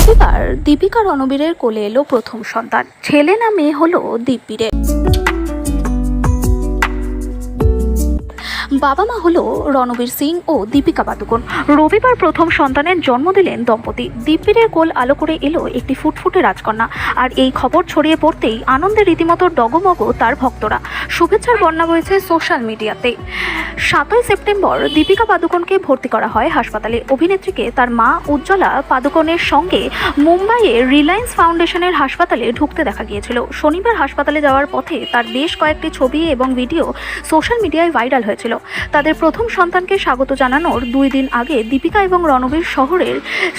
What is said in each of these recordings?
রবিবার দীপিকা রণবীরের কোলে এলো প্রথম সন্তান। ছেলে না মেয়ে হলো দীপ্তিরের। বাবা মা হলো রণবীর সিং ও দীপিকা পাদুকোন। রবিবার প্রথম সন্তানের জন্ম দিলেন দম্পতি। দীপ্তিরের কোল আলো করে এলো একটি ফুটফুটে রাজকন্যা। আর এই খবর ছড়িয়ে পড়তেই আনন্দে রীতিমতো ডগমগ তার ভক্তরা। শুভেচ্ছার বন্যা বয়েছে সোশ্যাল মিডিয়াতে। 7ই সেপ্টেম্বর দীপিকা পাদুকোনকে ভর্তি করা হয় হাসপাতালে। অভিনেত্রীকে তার মা উজ্জ্বলা পাদুকোনের সঙ্গে মুম্বাইয়ের রিলায়েন্স ফাউন্ডেশনের হাসপাতালে ঢুকতে দেখা গিয়েছিল। শনিবার হাসপাতালে যাওয়ার পথে তার বেশ কয়েকটি ছবি এবং ভিডিও সোশ্যাল মিডিয়ায় ভাইরাল হয়েছিল। তাদের প্রথম সন্তানকে স্বাগত জানানোর 2 দিন আগে দীপিকা এবং রণবীর শহরের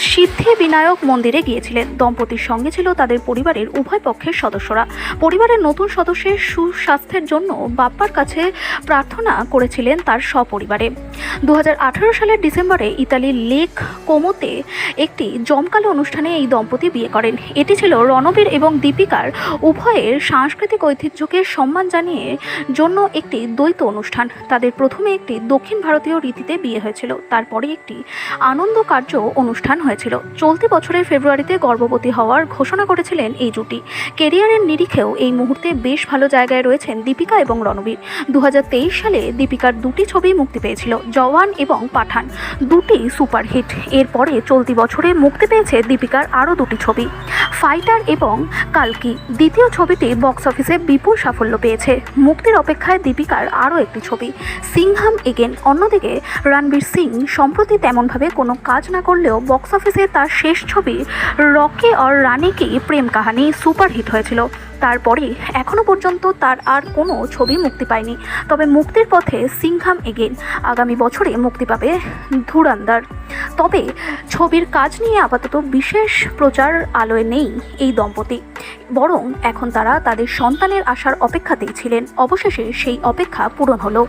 সিদ্ধিবিনায়ক মন্দিরে গিয়েছিলেন। দম্পতির সঙ্গে ছিল তাদের পরিবারের উভয় পক্ষের সদস্যরা। পরিবারের নতুন সদস্যের সুস্বাস্থ্যের জন্য বাপ্পার কাছে প্রার্থনা করেছিলেন তার সপরিবারে। 2018 সালের ডিসেম্বরে ইতালির লেক কোমোতে একটি জমকালো অনুষ্ঠানে এই দম্পতি বিয়ে করেন। এটি ছিল রণবীর এবং দীপিকার উভয়ের সাংস্কৃতিক ঐতিহ্যকে সম্মান জানিয়ে জন্য একটি দ্বৈত অনুষ্ঠান। তাদের প্রথমে একটি দক্ষিণ ভারতীয় রীতিতে বিয়ে হয়েছিল, তারপরে একটি আনন্দ কার্য অনুষ্ঠান হয়েছিল। চলতি বছরের ফেব্রুয়ারিতে গর্ভবতী হওয়ার ঘোষণা করেছিলেন এই জুটি। কেরিয়ারের নিরিখেও এই মুহূর্তে বেশ ভালো জায়গায় রয়েছেন দীপিকা এবং রণবীর। 2023 সালে দীপিকার 2টি ছবি মুক্তি পেয়েছিল, জওয়ান এবং পাঠান, দুটি সুপারহিট। এরপরে চলতি বছরে মুক্তি পেয়েছে দীপিকার আরও 2টি ছবি, ফাইটার এবং কালকি। দ্বিতীয় ছবিটি বক্স অফিসে বিপুল সাফল্য পেয়েছে। মুক্তির অপেক্ষায় দীপিকার আরও একটি ছবি, সিংহাম এগেন। অন্যদিকে রণবীর সিং সম্প্রতি তেমনভাবে কোনো কাজ না করলেও বক্স অফিসে তার শেষ ছবি রকি और রানী কি প্রেম কাহিনী সুপারহিট হয়েছিল। তারপরে এখনও পর্যন্ত তার আর কোনো ছবি মুক্তি পায়নি। তবে মুক্তির পথে সিংহাম এগেন। আগামী বছরে মুক্তি পাবে ধুরন্ধর। তবে ছবির কাজ নিয়ে আপাতত বিশেষ প্রচার আলোয় নেই এই দম্পতি, বরং এখন তারা তাদের সন্তানের আসার অপেক্ষাতেই ছিলেন। অবশেষে সেই অপেক্ষা পূরণ হলো।